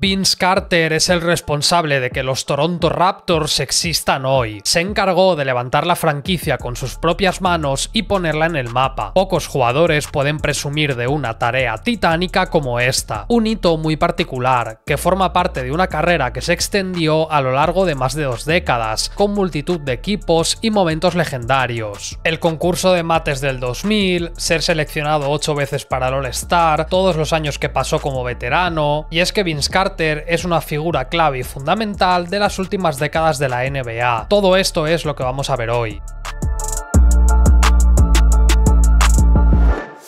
Vince Carter es el responsable de que los Toronto Raptors existan hoy. Se encargó de levantar la franquicia con sus propias manos y ponerla en el mapa. Pocos jugadores pueden presumir de una tarea titánica como esta. Un hito muy particular, que forma parte de una carrera que se extendió a lo largo de más de 2 décadas, con multitud de equipos y momentos legendarios. El concurso de mates del 2000, ser seleccionado 8 veces para el All-Star, todos los años que pasó como veterano, y es que Vince Carter es una figura clave y fundamental de las últimas décadas de la NBA. Todo esto es lo que vamos a ver hoy.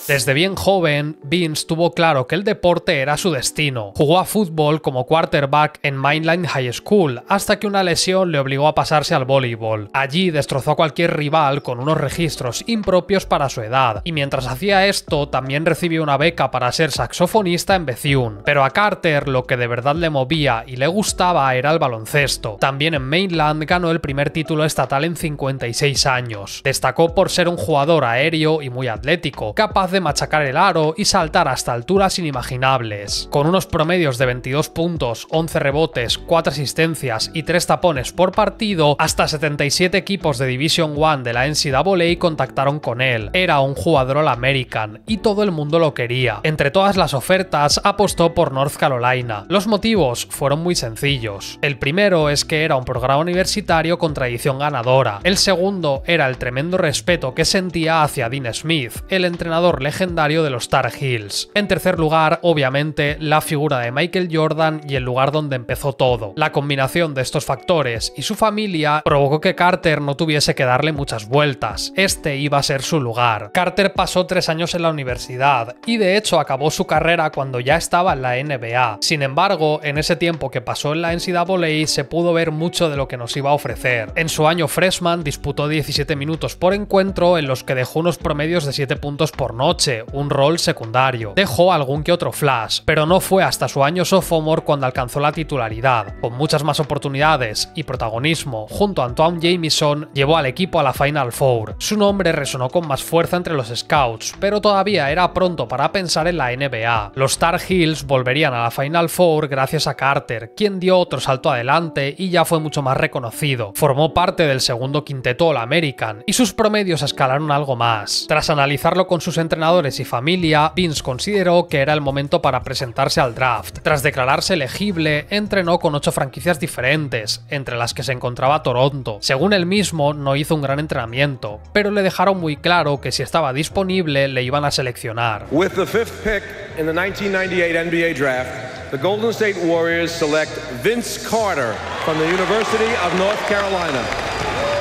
Desde bien joven, Vince tuvo claro que el deporte era su destino. Jugó a fútbol como quarterback en Mainline High School, hasta que una lesión le obligó a pasarse al voleibol. Allí destrozó a cualquier rival con unos registros impropios para su edad, y mientras hacía esto, también recibió una beca para ser saxofonista en Bethune. Pero a Carter lo que de verdad le movía y le gustaba era el baloncesto. También en Mainland ganó el primer título estatal en 56 años. Destacó por ser un jugador aéreo y muy atlético, capaz de machacar el aro y saltar hasta alturas inimaginables. Con unos promedios de 22 puntos, 11 rebotes, 4 asistencias y 3 tapones por partido, hasta 77 equipos de Division I de la NCAA contactaron con él. Era un jugador All-American y todo el mundo lo quería. Entre todas las ofertas, apostó por North Carolina. Los motivos fueron muy sencillos. El primero es que era un programa universitario con tradición ganadora. El segundo era el tremendo respeto que sentía hacia Dean Smith, el entrenador legendario de los Tar Heels. En tercer lugar, obviamente, la figura de Michael Jordan y el lugar donde empezó todo. La combinación de estos factores y su familia provocó que Carter no tuviese que darle muchas vueltas. Este iba a ser su lugar. Carter pasó 3 años en la universidad y de hecho acabó su carrera cuando ya estaba en la NBA. Sin embargo, en ese tiempo que pasó en la NCAA se pudo ver mucho de lo que nos iba a ofrecer. En su año freshman disputó 17 minutos por encuentro en los que dejó unos promedios de 7 puntos por noche, un rol secundario. Dejó algún que otro flash, pero no fue hasta su año sophomore cuando alcanzó la titularidad. Con muchas más oportunidades y protagonismo, junto a Antoine Jamison, llevó al equipo a la Final Four. Su nombre resonó con más fuerza entre los scouts, pero todavía era pronto para pensar en la NBA. Los Tar Heels volverían a la Final Four gracias a Carter, quien dio otro salto adelante y ya fue mucho más reconocido. Formó parte del segundo quinteto All-American y sus promedios escalaron algo más. Tras analizarlo con sus entrenadores y familia, Vince consideró que era el momento para presentarse al draft. Tras declararse elegible, entrenó con 8 franquicias diferentes, entre las que se encontraba Toronto. Según él mismo, no hizo un gran entrenamiento, pero le dejaron muy claro que si estaba disponible, le iban a seleccionar. With the 5th pick in the 1998 NBA draft, the Golden State Warriors select Vince Carter from the University of North Carolina.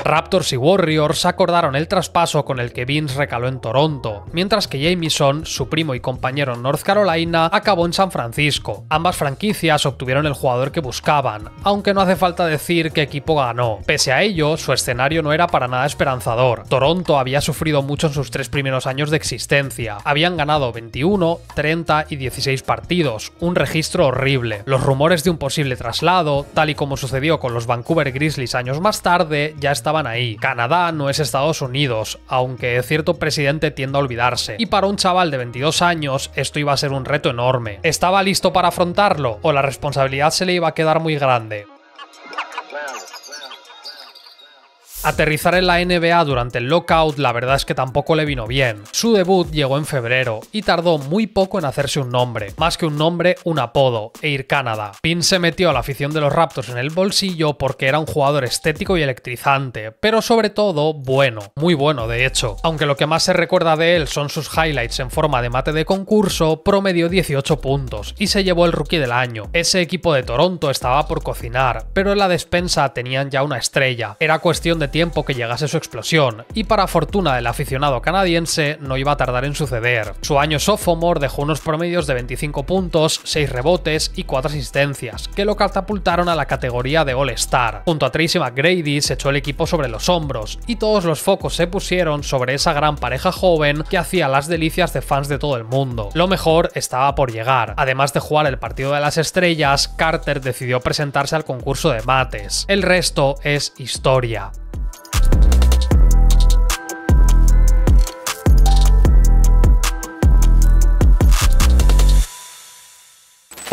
Raptors y Warriors acordaron el traspaso con el que Vince recaló en Toronto, mientras que Jamison, su primo y compañero en North Carolina, acabó en San Francisco. Ambas franquicias obtuvieron el jugador que buscaban, aunque no hace falta decir qué equipo ganó. Pese a ello, su escenario no era para nada esperanzador. Toronto había sufrido mucho en sus 3 primeros años de existencia. Habían ganado 21, 30 y 16 partidos, un registro horrible. Los rumores de un posible traslado, tal y como sucedió con los Vancouver Grizzlies años más tarde, ya estaban ahí. Canadá no es Estados Unidos, aunque cierto presidente tiende a olvidarse, y para un chaval de 22 años esto iba a ser un reto enorme. ¿Estaba listo para afrontarlo o la responsabilidad se le iba a quedar muy grande? Aterrizar en la NBA durante el lockout la verdad es que tampoco le vino bien. Su debut llegó en febrero y tardó muy poco en hacerse un nombre. Más que un nombre, un apodo, Air Canada. Vince se metió a la afición de los Raptors en el bolsillo porque era un jugador estético y electrizante, pero sobre todo bueno, muy bueno de hecho. Aunque lo que más se recuerda de él son sus highlights en forma de mate de concurso, promedió 18 puntos y se llevó el Rookie del Año. Ese equipo de Toronto estaba por cocinar, pero en la despensa tenían ya una estrella. Era cuestión de tiempo que llegase su explosión, y para fortuna del aficionado canadiense no iba a tardar en suceder. Su año sophomore dejó unos promedios de 25 puntos, 6 rebotes y 4 asistencias, que lo catapultaron a la categoría de All-Star. Junto a Tracy McGrady se echó el equipo sobre los hombros, y todos los focos se pusieron sobre esa gran pareja joven que hacía las delicias de fans de todo el mundo. Lo mejor estaba por llegar. Además de jugar el partido de las estrellas, Carter decidió presentarse al concurso de mates. El resto es historia.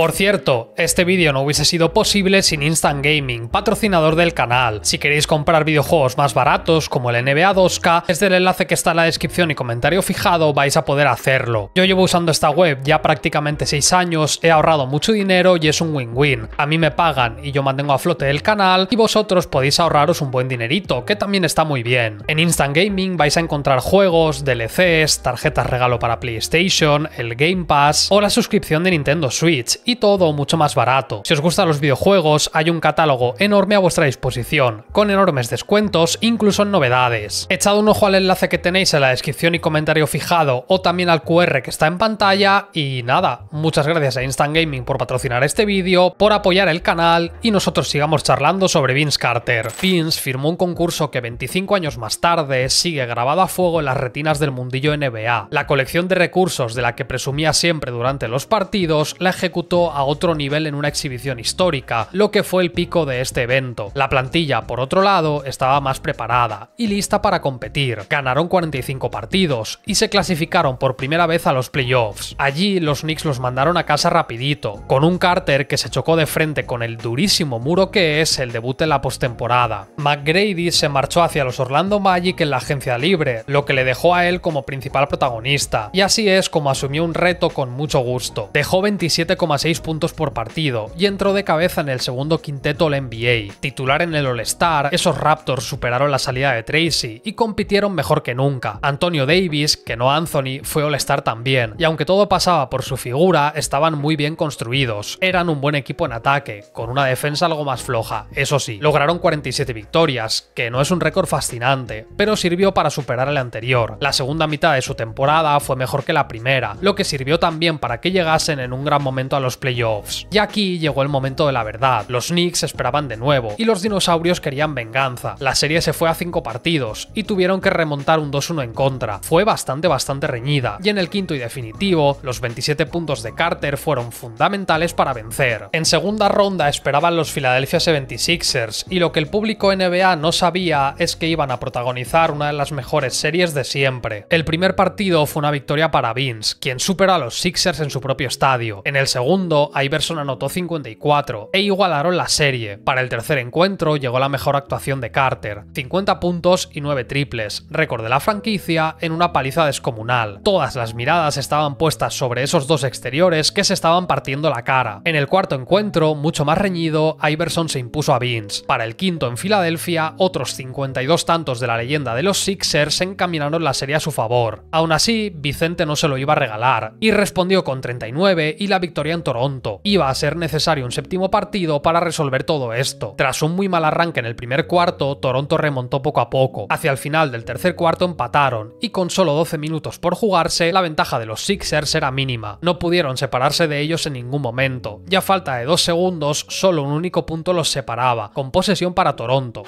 Por cierto, este vídeo no hubiese sido posible sin Instant Gaming, patrocinador del canal. Si queréis comprar videojuegos más baratos como el NBA 2K, desde el enlace que está en la descripción y comentario fijado vais a poder hacerlo. Yo llevo usando esta web ya prácticamente 6 años, he ahorrado mucho dinero y es un win-win. A mí me pagan y yo mantengo a flote el canal y vosotros podéis ahorraros un buen dinerito, que también está muy bien. En Instant Gaming vais a encontrar juegos, DLCs, tarjetas regalo para PlayStation, el Game Pass o la suscripción de Nintendo Switch y todo mucho más barato. Si os gustan los videojuegos, hay un catálogo enorme a vuestra disposición, con enormes descuentos, incluso en novedades. Echad un ojo al enlace que tenéis en la descripción y comentario fijado o también al QR que está en pantalla y nada, muchas gracias a Instant Gaming por patrocinar este vídeo, por apoyar el canal y nosotros sigamos charlando sobre Vince Carter. Vince firmó un concurso que 25 años más tarde sigue grabado a fuego en las retinas del mundillo NBA. La colección de recursos de la que presumía siempre durante los partidos la ejecutó a otro nivel en una exhibición histórica, lo que fue el pico de este evento. La plantilla, por otro lado, estaba más preparada y lista para competir. Ganaron 45 partidos y se clasificaron por primera vez a los playoffs. Allí los Knicks los mandaron a casa rapidito, con un Carter que se chocó de frente con el durísimo muro que es el debut en la postemporada. McGrady se marchó hacia los Orlando Magic en la agencia libre, lo que le dejó a él como principal protagonista, y así es como asumió un reto con mucho gusto. Dejó 27,6 puntos por partido y entró de cabeza en el segundo quinteto All-NBA. Titular en el All-Star, esos Raptors superaron la salida de Tracy y compitieron mejor que nunca. Antonio Davis, que no Anthony, fue All-Star también, y aunque todo pasaba por su figura, estaban muy bien construidos. Eran un buen equipo en ataque, con una defensa algo más floja, eso sí. Lograron 47 victorias, que no es un récord fascinante, pero sirvió para superar el anterior. La segunda mitad de su temporada fue mejor que la primera, lo que sirvió también para que llegasen en un gran momento a los playoffs. Y aquí llegó el momento de la verdad. Los Knicks esperaban de nuevo, y los dinosaurios querían venganza. La serie se fue a 5 partidos, y tuvieron que remontar un 2-1 en contra. Fue bastante reñida, y en el quinto y definitivo, los 27 puntos de Carter fueron fundamentales para vencer. En segunda ronda esperaban los Philadelphia 76ers, y lo que el público NBA no sabía es que iban a protagonizar una de las mejores series de siempre. El primer partido fue una victoria para Vince, quien superó a los Sixers en su propio estadio. En el segundo, Iverson anotó 54 e igualaron la serie. Para el tercer encuentro llegó la mejor actuación de Carter, 50 puntos y 9 triples, récord de la franquicia en una paliza descomunal. Todas las miradas estaban puestas sobre esos dos exteriores que se estaban partiendo la cara. En el cuarto encuentro, mucho más reñido, Iverson se impuso a Vince. Para el quinto en Filadelfia, otros 52 tantos de la leyenda de los Sixers encaminaron la serie a su favor. Aún así, Vicente no se lo iba a regalar, y respondió con 39 y la victoria en Toronto. Iba a ser necesario un séptimo partido para resolver todo esto. Tras un muy mal arranque en el primer cuarto, Toronto remontó poco a poco. Hacia el final del tercer cuarto empataron, y con solo 12 minutos por jugarse, la ventaja de los Sixers era mínima. No pudieron separarse de ellos en ningún momento. Ya a falta de 2 segundos, solo un único punto los separaba, con posesión para Toronto.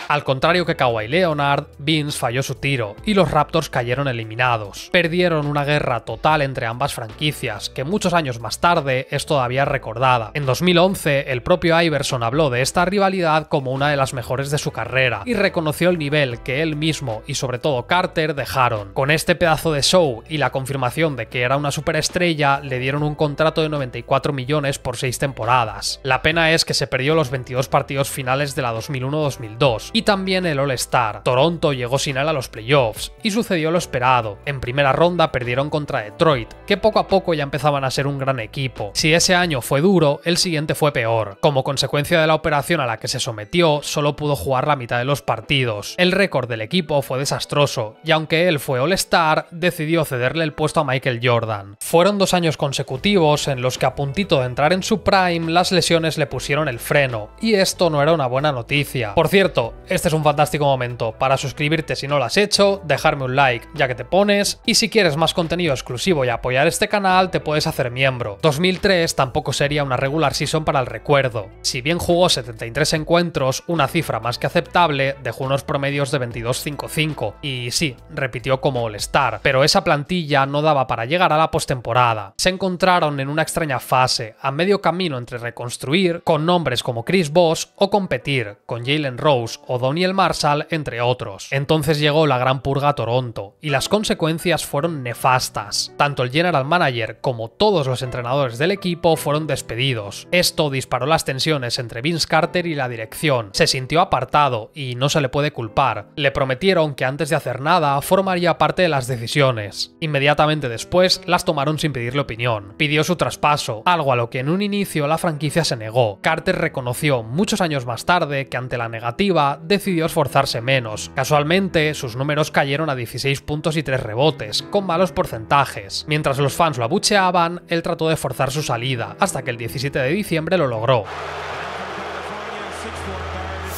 Al contrario que Kawhi Leonard, Vince falló su tiro y los Raptors cayeron eliminados. Perdieron una guerra total entre ambas franquicias, que muchos años más tarde es todavía recordada. En 2011, el propio Iverson habló de esta rivalidad como una de las mejores de su carrera y reconoció el nivel que él mismo y sobre todo Carter dejaron. Con este pedazo de show y la confirmación de que era una superestrella, le dieron un contrato de 94 millones por 6 temporadas. La pena es que se perdió los 22 partidos finales de la 2001-2002 y también el All-Star. Toronto llegó sin él a los playoffs, y sucedió lo esperado. En primera ronda perdieron contra Detroit, que poco a poco ya empezaban a ser un gran equipo. Si ese año fue duro, el siguiente fue peor. Como consecuencia de la operación a la que se sometió, solo pudo jugar la mitad de los partidos. El récord del equipo fue desastroso, y aunque él fue All-Star, decidió cederle el puesto a Michael Jordan. Fueron 2 años consecutivos en los que a puntito de entrar en su prime, las lesiones le pusieron el freno, y esto no era una buena noticia. Por cierto, este es un fantástico momento para suscribirte si no lo has hecho, dejarme un like ya que te pones, y si quieres más contenido exclusivo y apoyar este canal te puedes hacer miembro. 2003 tampoco sería una regular season para el recuerdo. Si bien jugó 73 encuentros, una cifra más que aceptable, dejó unos promedios de 22-5-5 y sí, repitió como All-Star, pero esa plantilla no daba para llegar a la postemporada. Se encontraron en una extraña fase, a medio camino entre reconstruir, con nombres como Chris Bosh, o competir, con Jalen Rose o Doniel Marshall, entre otros. Entonces llegó la gran purga a Toronto, y las consecuencias fueron nefastas. Tanto el general manager como todos los entrenadores del equipo fueron despedidos. Esto disparó las tensiones entre Vince Carter y la dirección. Se sintió apartado y no se le puede culpar. Le prometieron que antes de hacer nada formaría parte de las decisiones. Inmediatamente después las tomaron sin pedirle opinión. Pidió su traspaso, algo a lo que en un inicio la franquicia se negó. Carter reconoció muchos años más tarde que ante la negativa decidió esforzarse menos. Casualmente, sus números cayeron a 16 puntos y 3 rebotes, con malos porcentajes. Mientras los fans lo abucheaban, él trató de forzar su salida, hasta que el 17 de diciembre lo logró.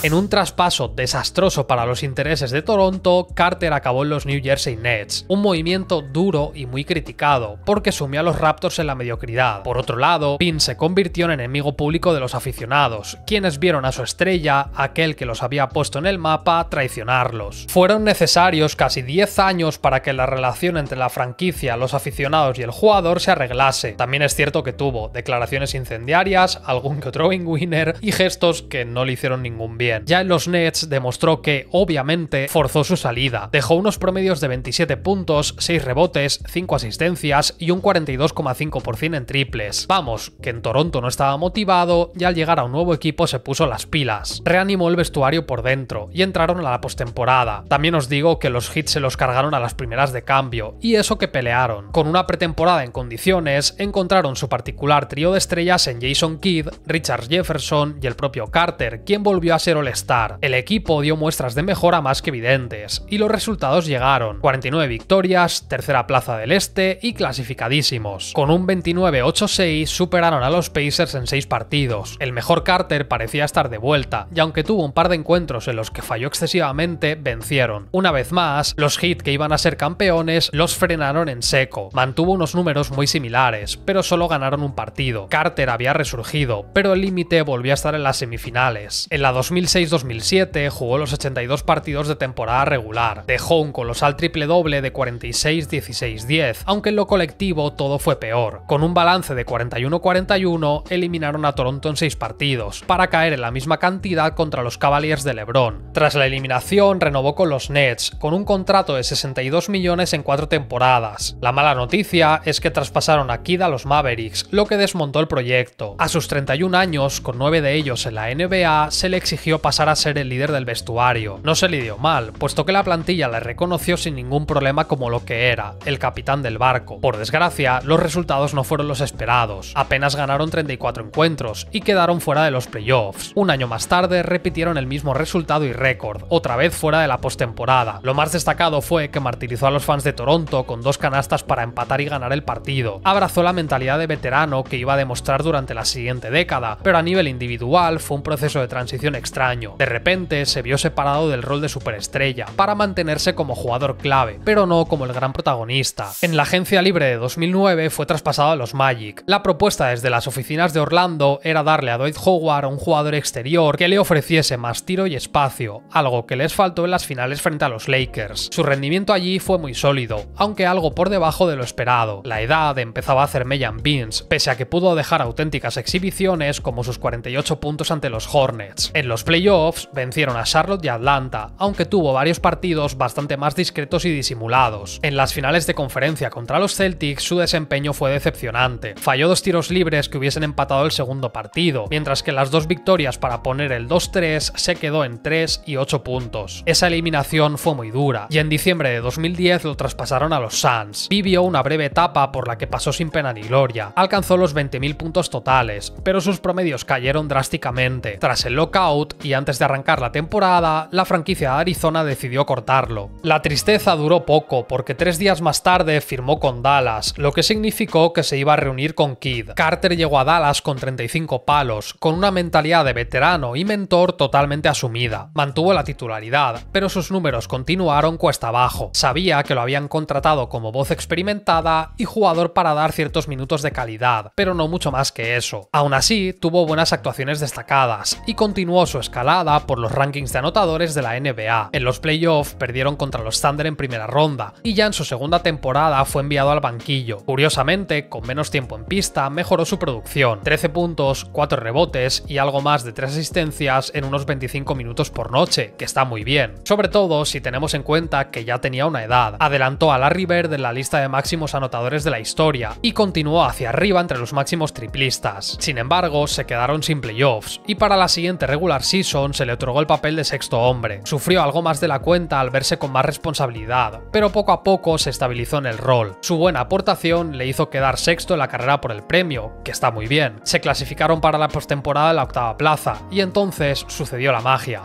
En un traspaso desastroso para los intereses de Toronto, Carter acabó en los New Jersey Nets, un movimiento duro y muy criticado, porque sumió a los Raptors en la mediocridad. Por otro lado, Vince se convirtió en enemigo público de los aficionados, quienes vieron a su estrella, aquel que los había puesto en el mapa, traicionarlos. Fueron necesarios casi 10 años para que la relación entre la franquicia, los aficionados y el jugador se arreglase. También es cierto que tuvo declaraciones incendiarias, algún que otro win-winner y gestos que no le hicieron ningún bien. Ya en los Nets demostró que, obviamente, forzó su salida. Dejó unos promedios de 27 puntos, 6 rebotes, 5 asistencias y un 42,5% en triples. Vamos, que en Toronto no estaba motivado y al llegar a un nuevo equipo se puso las pilas. Reanimó el vestuario por dentro y entraron a la postemporada. También os digo que los Heat se los cargaron a las primeras de cambio, y eso que pelearon. Con una pretemporada en condiciones, encontraron su particular trío de estrellas en Jason Kidd, Richard Jefferson y el propio Carter, quien volvió a ser All-Star. El equipo dio muestras de mejora más que evidentes, y los resultados llegaron: 49 victorias, tercera plaza del este y clasificadísimos. Con un 29-8-6 superaron a los Pacers en 6 partidos. El mejor Carter parecía estar de vuelta, y aunque tuvo un par de encuentros en los que falló excesivamente, vencieron. Una vez más, los Heat, que iban a ser campeones, los frenaron en seco. Mantuvo unos números muy similares, pero solo ganaron un partido. Carter había resurgido, pero el límite volvió a estar en las semifinales. En la 2006-2007 jugó los 82 partidos de temporada regular. Dejó un colosal triple doble de 46-16-10, aunque en lo colectivo todo fue peor. Con un balance de 41-41, eliminaron a Toronto en 6 partidos, para caer en la misma cantidad contra los Cavaliers de LeBron. Tras la eliminación, renovó con los Nets, con un contrato de 62 millones en 4 temporadas. La mala noticia es que traspasaron a Kidd a los Mavericks, lo que desmontó el proyecto. A sus 31 años, con 9 de ellos en la NBA, se le exigió pasar a ser el líder del vestuario. No se le dio mal, puesto que la plantilla le reconoció sin ningún problema como lo que era, el capitán del barco. Por desgracia, los resultados no fueron los esperados. Apenas ganaron 34 encuentros y quedaron fuera de los playoffs. Un año más tarde repitieron el mismo resultado y récord, otra vez fuera de la postemporada. Lo más destacado fue que martirizó a los fans de Toronto con 2 canastas para empatar y ganar el partido. Abrazó la mentalidad de veterano que iba a demostrar durante la siguiente década, pero a nivel individual fue un proceso de transición extraño. De repente se vio separado del rol de superestrella para mantenerse como jugador clave, pero no como el gran protagonista. En la agencia libre de 2009 fue traspasado a los Magic. La propuesta desde las oficinas de Orlando era darle a Dwight Howard un jugador exterior que le ofreciese más tiro y espacio, algo que les faltó en las finales frente a los Lakers. Su rendimiento allí fue muy sólido, aunque algo por debajo de lo esperado. La edad empezaba a hacer mella en Vince, pese a que pudo dejar auténticas exhibiciones como sus 48 puntos ante los Hornets. En los playoffs vencieron a Charlotte y Atlanta, aunque tuvo varios partidos bastante más discretos y disimulados. En las finales de conferencia contra los Celtics su desempeño fue decepcionante. Falló 2 tiros libres que hubiesen empatado el segundo partido, mientras que las 2 victorias para poner el 2-3 se quedó en 3 y 8 puntos. Esa eliminación fue muy dura, y en diciembre de 2010 lo traspasaron a los Suns. Vivió una breve etapa por la que pasó sin pena ni gloria. Alcanzó los 20.000 puntos totales, pero sus promedios cayeron drásticamente. Tras el lockout y antes de arrancar la temporada, la franquicia de Arizona decidió cortarlo. La tristeza duró poco, porque 3 días más tarde firmó con Dallas, lo que significó que se iba a reunir con Kidd. Carter llegó a Dallas con 35 palos, con una mentalidad de veterano y mentor totalmente asumida. Mantuvo la titularidad, pero sus números continuaron cuesta abajo. Sabía que lo habían contratado como voz experimentada y jugador para dar ciertos minutos de calidad, pero no mucho más que eso. Aún así, tuvo buenas actuaciones destacadas y continuó su escalada por los rankings de anotadores de la NBA. En los playoffs perdieron contra los Thunder en primera ronda y ya en su segunda temporada fue enviado al banquillo. Curiosamente, con menos tiempo en pista, mejoró su producción: 13 puntos, 4 rebotes y algo más de 3 asistencias en unos 25 minutos por noche, que está muy bien. Sobre todo si tenemos en cuenta que ya tenía una edad. Adelantó a Larry Bird en la lista de máximos anotadores de la historia y continuó hacia arriba entre los máximos triplistas. Sin embargo, se quedaron sin playoffs y para la siguiente regular season se le otorgó el papel de sexto hombre. Sufrió algo más de la cuenta al verse con más responsabilidad, pero poco a poco se estabilizó en el rol. Su buena aportación le hizo quedar sexto en la carrera por el premio, que está muy bien. Se clasificaron para la postemporada en la octava plaza y entonces sucedió la magia.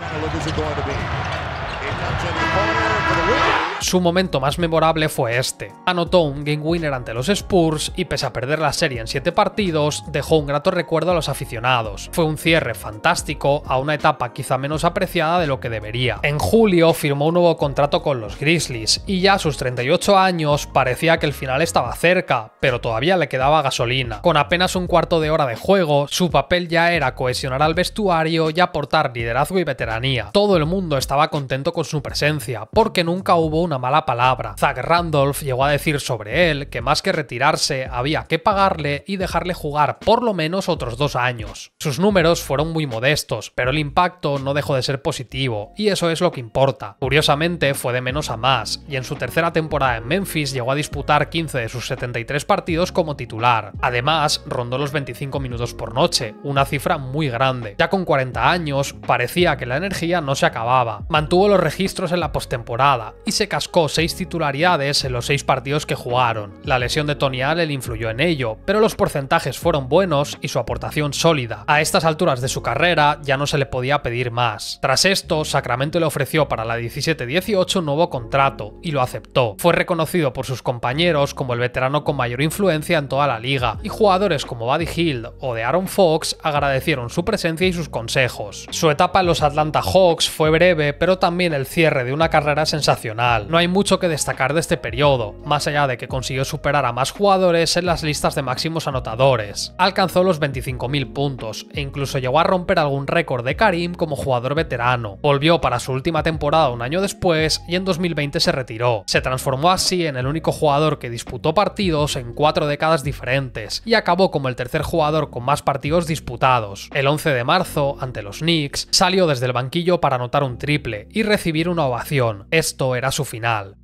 Su momento más memorable fue este. Anotó un game winner ante los Spurs y pese a perder la serie en 7 partidos, dejó un grato recuerdo a los aficionados. Fue un cierre fantástico a una etapa quizá menos apreciada de lo que debería. En julio firmó un nuevo contrato con los Grizzlies y ya a sus 38 años parecía que el final estaba cerca, pero todavía le quedaba gasolina. Con apenas un cuarto de hora de juego, su papel ya era cohesionar al vestuario y aportar liderazgo y veteranía. Todo el mundo estaba contento con su presencia, porque nunca hubo una mala palabra. Zach Randolph llegó a decir sobre él que más que retirarse había que pagarle y dejarle jugar por lo menos otros 2 años. Sus números fueron muy modestos, pero el impacto no dejó de ser positivo y eso es lo que importa. Curiosamente fue de menos a más y en su tercera temporada en Memphis llegó a disputar 15 de sus 73 partidos como titular. Además rondó los 25 minutos por noche, una cifra muy grande. Ya con 40 años parecía que la energía no se acababa. Mantuvo los registros en la postemporada y se cascó 6 titularidades en los 6 partidos que jugaron. La lesión de Tony Allen influyó en ello, pero los porcentajes fueron buenos y su aportación sólida. A estas alturas de su carrera ya no se le podía pedir más. Tras esto, Sacramento le ofreció para la 17-18 un nuevo contrato y lo aceptó. Fue reconocido por sus compañeros como el veterano con mayor influencia en toda la liga y jugadores como Buddy Hield o de Aaron Fox agradecieron su presencia y sus consejos. Su etapa en los Atlanta Hawks fue breve, pero también el cierre de una carrera sensacional. No hay mucho que destacar de este periodo, más allá de que consiguió superar a más jugadores en las listas de máximos anotadores. Alcanzó los 25.000 puntos e incluso llegó a romper algún récord de Karim como jugador veterano. Volvió para su última temporada un año después y en 2020 se retiró. Se transformó así en el único jugador que disputó partidos en 4 décadas diferentes y acabó como el tercer jugador con más partidos disputados. El 11 de marzo, ante los Knicks, salió desde el banquillo para anotar un triple y recibir una ovación. Esto era su final.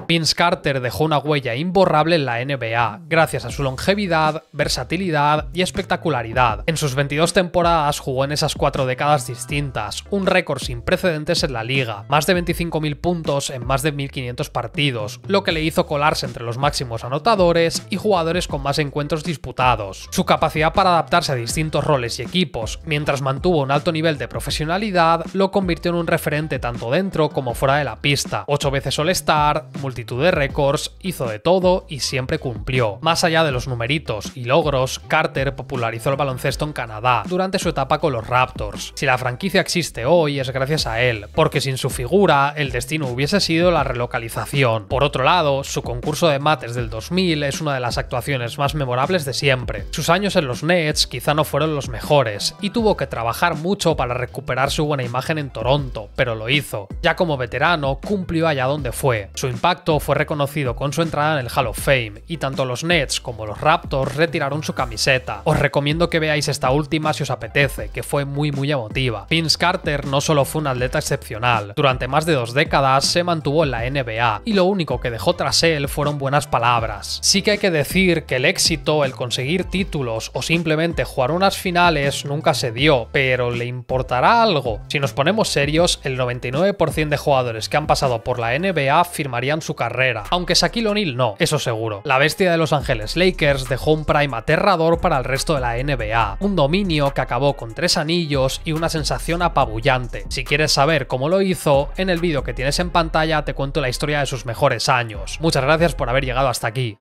Vince Carter dejó una huella imborrable en la NBA, gracias a su longevidad, versatilidad y espectacularidad. En sus 22 temporadas jugó en esas 4 décadas distintas, un récord sin precedentes en la liga, más de 25.000 puntos en más de 1.500 partidos, lo que le hizo colarse entre los máximos anotadores y jugadores con más encuentros disputados. Su capacidad para adaptarse a distintos roles y equipos, mientras mantuvo un alto nivel de profesionalidad, lo convirtió en un referente tanto dentro como fuera de la pista. 8 veces All-Star, multitud de récords, hizo de todo y siempre cumplió. Más allá de los numeritos y logros, Carter popularizó el baloncesto en Canadá durante su etapa con los Raptors. Si la franquicia existe hoy es gracias a él, porque sin su figura el destino hubiese sido la relocalización. Por otro lado, su concurso de mates del 2000 es una de las actuaciones más memorables de siempre. Sus años en los Nets quizá no fueron los mejores y tuvo que trabajar mucho para recuperar su buena imagen en Toronto, pero lo hizo. Ya como veterano cumplió allá donde fue. Su impacto fue reconocido con su entrada en el Hall of Fame y tanto los Nets como los Raptors retiraron su camiseta. Os recomiendo que veáis esta última si os apetece, que fue muy emotiva. Vince Carter no solo fue un atleta excepcional, durante más de 2 décadas se mantuvo en la NBA y lo único que dejó tras él fueron buenas palabras. Sí que hay que decir que el éxito, el conseguir títulos o simplemente jugar unas finales nunca se dio, pero ¿le importará algo? Si nos ponemos serios, el 99% de jugadores que han pasado por la NBA firmarían su carrera, aunque Shaquille O'Neal no, eso seguro. La bestia de Los Ángeles Lakers dejó un prime aterrador para el resto de la NBA, un dominio que acabó con 3 anillos y una sensación apabullante. Si quieres saber cómo lo hizo, en el vídeo que tienes en pantalla te cuento la historia de sus mejores años. Muchas gracias por haber llegado hasta aquí.